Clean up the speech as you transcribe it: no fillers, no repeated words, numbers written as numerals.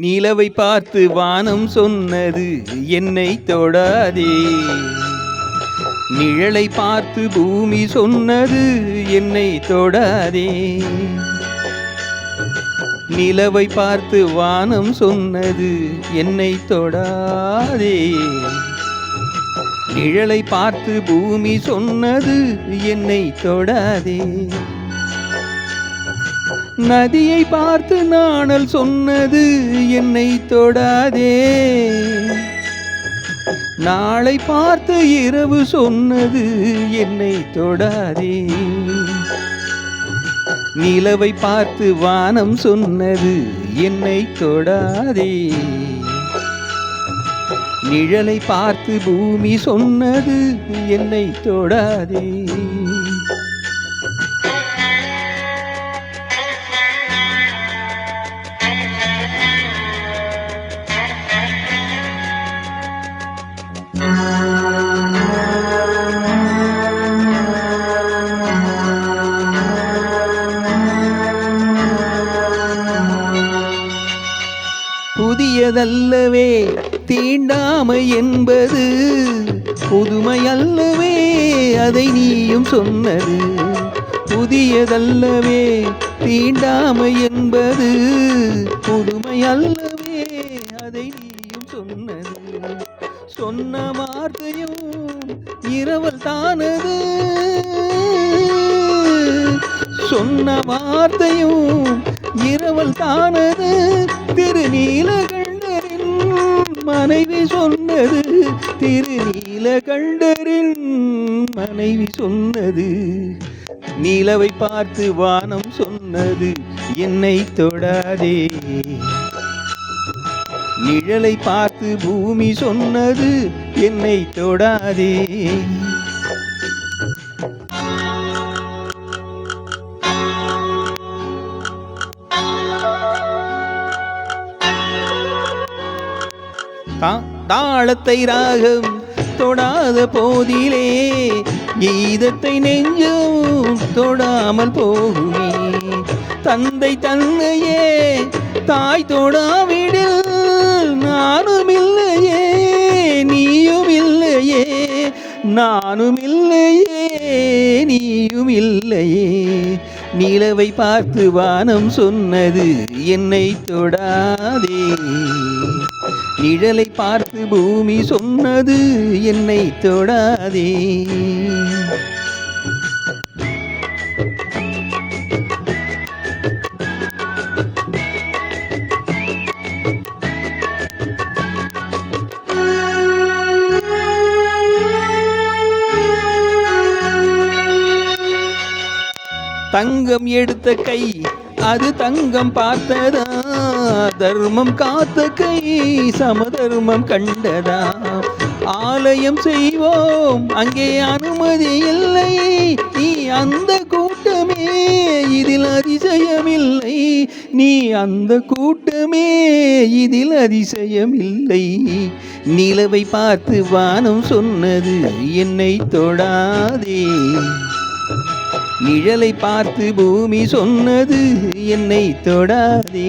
நிலவை பார்த்து வானம் சொன்னது என்னை தொடாதே. நிழலை பார்த்து பூமி சொன்னது என்னை தொடாதே. நிலவை பார்த்து வானம் சொன்னது என்னை தொடாதே. நிழலை பார்த்து பூமி சொன்னது என்னை தொடாதே. நதியை பார்த்து நாணல் சொன்னது என்னை தொடாதே. நாளை பார்த்து இரவு சொன்னது என்னை தொடாதே. நிலவை பார்த்து வானம் சொன்னது என்னை தொடாதே. நிழலை பார்த்து பூமி சொன்னது என்னை தொடாதே. புதியதல்லவே தீண்டாமை என்பது, புதுமையல்லவே அதை நீயும் சொன்னது. புதியதல்லவே தீண்டாமை என்பது, புதுமையல்லவே அதை நீயும் சொன்னது. சொன்ன வார்த்தையும் இரவல் தானது. சொன்ன வார்த்தையும் இரவல் தானது. திருநீலகண்டரின் மனைவி சொன்னது. திருநீலகண்டரின் மனைவி சொன்னது. நிலவை பார்த்து வானம் சொன்னது என்னை தொடாதே. நிழலை பார்த்து பூமி சொன்னது என்னை தொடாதே. தாளத்தை ராகம் தொடாத போதிலே கீதத்தை நெஞ்சும் தொடாமல் போகுமே. தந்தை தன்னையே தாய் தொடாவிடில் நானும் இல்லையே, நீயும் இல்லையே. நானும் இல்லையே, நீயும் இல்லையே. நிலவை பார்த்து வானம் சொன்னது என்னை தொடாதே. நிழலை பார்த்து பூமி சொன்னது என்னை தொடாதே. தங்கம் எடுத்த கை அது தங்கம் பார்த்ததா. தர்மம் காத்த கை சமதர்மம் கண்டதா. ஆலயம் செய்வோம் அங்கே அனுமதி இல்லை. நீ அந்த கூட்டமே இதில் அதிசயமில்லை. நீ அந்த கூட்டமே இதில் அதிசயமில்லை. நிலவை பார்த்து வானம் சொன்னது என்னை தொடாதே. நிழலை பார்த்து பூமி சொன்னது என்னை தொடாதே.